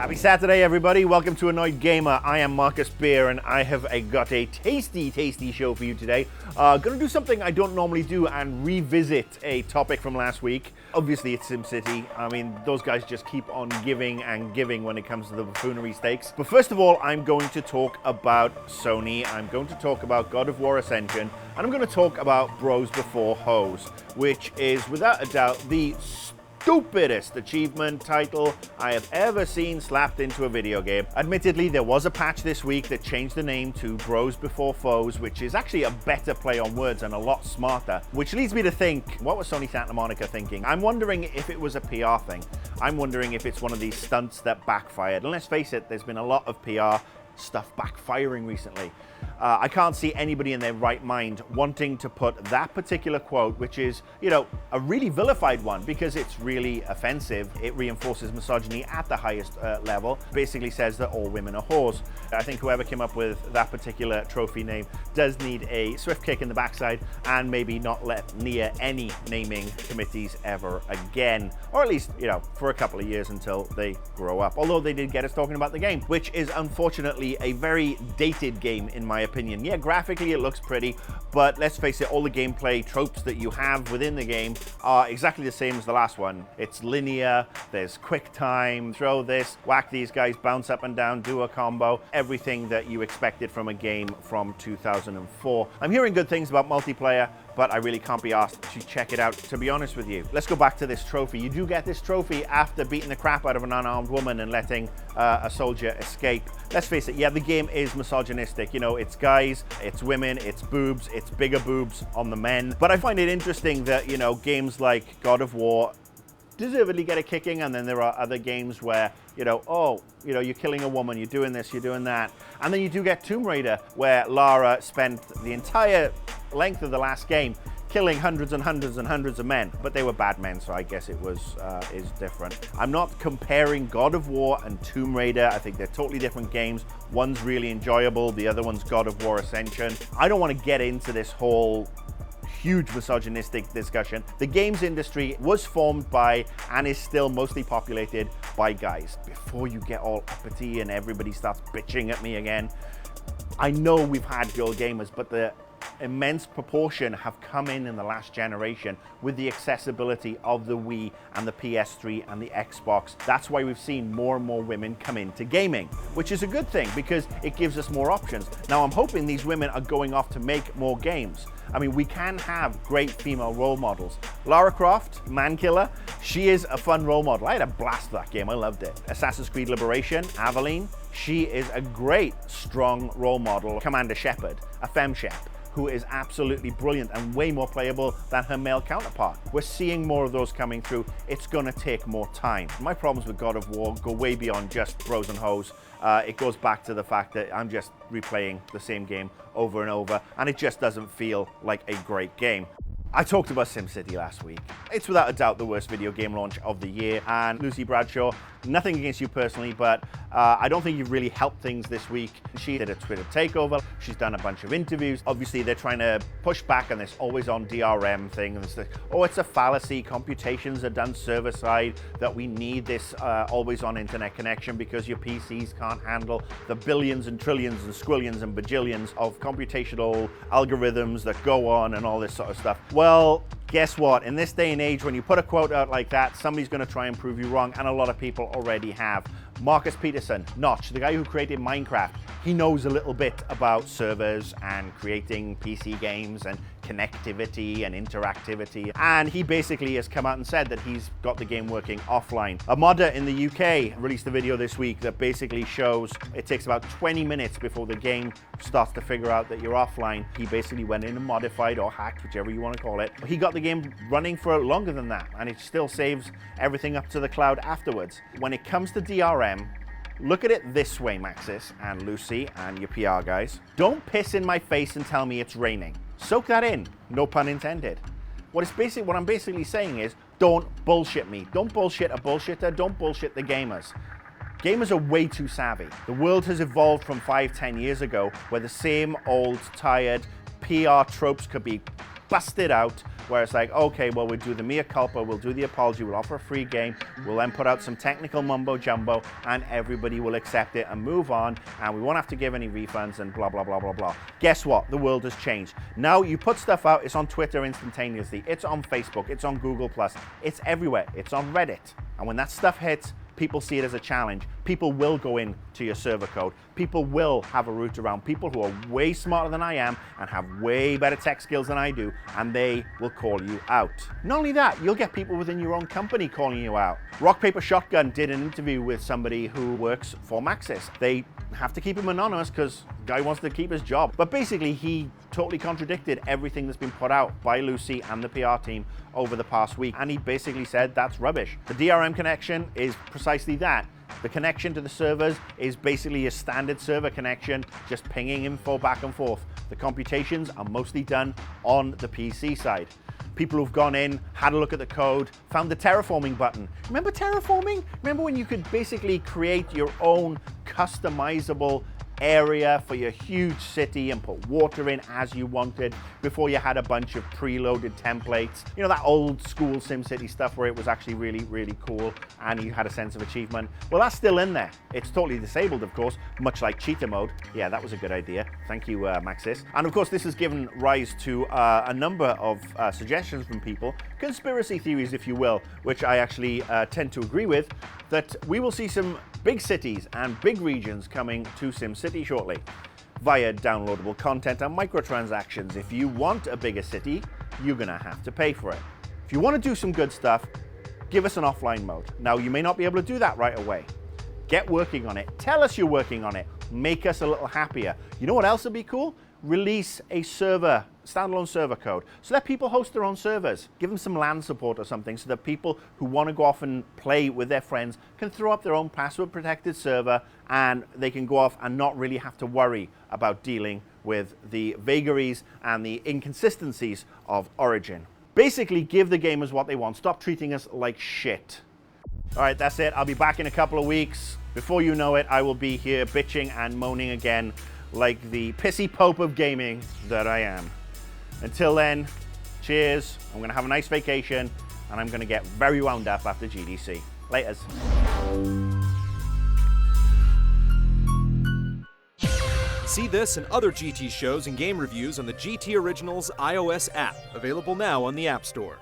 Happy Saturday, everybody. Welcome to Annoyed Gamer. I am Marcus Beer, and I have got a tasty show for you today. Gonna do something I don't normally do and revisit a topic from last week. Obviously, it's SimCity. I mean, those guys just keep on giving and giving when it comes to the buffoonery stakes. But first of all, I'm going to talk about Sony. I'm going to talk about God of War Ascension, and I'm going to talk about Bros Before Hoes, which is, without a doubt, the stupidest achievement title I have ever seen slapped into a video game. Admittedly, there was a patch this week that changed the name to Bros Before Foes, which is actually a better play on words and a lot smarter, which leads me to think, what was Sony Santa Monica thinking? I'm wondering if it was a PR thing. I'm wondering if it's one of these stunts that backfired. And let's face it, there's been a lot of PR stuff backfiring recently. I can't see anybody in their right mind wanting to put that particular quote, which is, you know, a really vilified one because it's really offensive. It reinforces misogyny at the highest level. Basically says that all women are whores. I think whoever came up with that particular trophy name does need a swift kick in the backside and maybe not let near any naming committees ever again. Or at least, you know, for a couple of years until they grow up. Although they did get us talking about the game, which is unfortunately a very dated game in my opinion. Yeah, graphically it looks pretty, but let's face it, all the gameplay tropes that you have within the game are exactly the same as the last one. It's linear, there's quick time, throw this, whack these guys, bounce up and down, do a combo, everything that you expected from a game from 2004. I'm hearing good things about multiplayer, but I really can't be asked to check it out, to be honest with you. Let's go back to this trophy. You do get this trophy after beating the crap out of an unarmed woman and letting a soldier escape. Let's face it, yeah, the game is misogynistic. You know, it's guys, it's women, it's boobs, it's bigger boobs on the men. But I find it interesting that, you know, games like God of War deservedly get a kicking, and then there are other games where, you know, oh, you know, you're killing a woman, you're doing this, you're doing that. And then you do get Tomb Raider, where Lara spent the entire length of the last game killing hundreds and hundreds and hundreds of men, but they were bad men, so I guess it was is different. I'm not comparing God of War and Tomb Raider. I think they're totally different games. One's really enjoyable, the other one's God of War Ascension. I don't want to get into this whole huge misogynistic discussion. The games industry was formed by and is still mostly populated by guys. Before you get all uppity and everybody starts bitching at me again, I know we've had girl gamers, but the immense proportion have come in the last generation with the accessibility of the Wii and the PS3 and the Xbox. That's why we've seen more and more women come into gaming, which is a good thing because it gives us more options. Now, I'm hoping these women are going off to make more games. I mean, we can have great female role models. Lara Croft, Man Killer, she is a fun role model. I had a blast with that game, I loved it. Assassin's Creed Liberation, Aveline, she is a great, strong role model. Commander Shepard, a femshep, who is absolutely brilliant and way more playable than her male counterpart. We're seeing more of those coming through. It's gonna take more time. My problems with God of War go way beyond just bros and hoes. It goes back to the fact that I'm just replaying the same game over and over, and it just doesn't feel like a great game. I talked about SimCity last week. It's without a doubt the worst video game launch of the year, and Lucy Bradshaw, nothing against you personally, but I don't think you've really helped things this week. She did a Twitter takeover, she's done a bunch of interviews. Obviously, they're trying to push back on this always on DRM thing, and it's like, oh, it's a fallacy, computations are done server side, that we need this always on internet connection because your PCs can't handle the billions and trillions and squillions and bajillions of computational algorithms that go on and all this sort of stuff. Well, guess what? In this day and age, when you put a quote out like that, somebody's going to try and prove you wrong, and a lot of people already have. Marcus Peterson, Notch, the guy who created Minecraft, he knows a little bit about servers and creating PC games and connectivity and interactivity, and he basically has come out and said that he's got the game working offline. A modder in the UK released a video this week that basically shows it takes about 20 minutes before the game starts to figure out that you're offline. He basically went in and modified or hacked, whichever you want to call it. He got the game running for longer than that, and it still saves everything up to the cloud afterwards. When it comes to DRM, look at it this way, Maxis and Lucy and your PR guys. Don't piss in my face and tell me it's raining. Soak that in, no pun intended. What I'm basically saying is, don't bullshit me. Don't bullshit a bullshitter, don't bullshit the gamers. Gamers are way too savvy. The world has evolved from 5-10 years ago where the same old, tired PR tropes could be busted out, where it's like, okay, well, we'll do the mea culpa, we'll do the apology, we'll offer a free game, we'll then put out some technical mumbo jumbo, and everybody will accept it and move on, and we won't have to give any refunds and blah, blah, blah, blah, blah. Guess what? The world has changed. Now you put stuff out, it's on Twitter instantaneously, it's on Facebook, it's on Google+, it's everywhere, it's on Reddit. And when that stuff hits, people see it as a challenge. People will go into your server code. People will have a route around. People who are way smarter than I am and have way better tech skills than I do, and they will call you out. Not only that, you'll get people within your own company calling you out. Rock Paper Shotgun did an interview with somebody who works for Maxis. They have to keep him anonymous because guy wants to keep his job. But basically, he totally contradicted everything that's been put out by Lucy and the PR team over the past week. And he basically said that's rubbish. The DRM connection is precisely that. The connection to the servers is basically a standard server connection, just pinging info back and forth. The computations are mostly done on the PC side. People who've gone in, had a look at the code, found the terraforming button. Remember terraforming? Remember when you could basically create your own customizable area for your huge city and put water in as you wanted before you had a bunch of preloaded templates? You know, that old school SimCity stuff where it was actually really, really cool and you had a sense of achievement. Well, that's still in there. It's totally disabled, of course, much like cheater mode. Yeah, that was a good idea. Thank you, Maxis. And of course, this has given rise to a number of suggestions from people, conspiracy theories, if you will, which I actually tend to agree with, that we will see some big cities and big regions coming to SimCity shortly via downloadable content and microtransactions. If you want a bigger city, you're gonna have to pay for it. If you want to do some good stuff, give us an offline mode. Now, you may not be able to do that right away. Get working on it. Tell us you're working on it. Make us a little happier. You know what else would be cool? Release a server, standalone server code. So let people host their own servers. Give them some LAN support or something so that people who want to go off and play with their friends can throw up their own password protected server and they can go off and not really have to worry about dealing with the vagaries and the inconsistencies of Origin. Basically, give the gamers what they want. Stop treating us like shit. All right, that's it. I'll be back in a couple of weeks. Before you know it, I will be here bitching and moaning again like the pissy pope of gaming that I am. Until then, cheers. I'm gonna have a nice vacation and I'm gonna get very wound up after GDC. Laters. See this and other GT shows and game reviews on the GT Originals iOS app, available now on the App Store.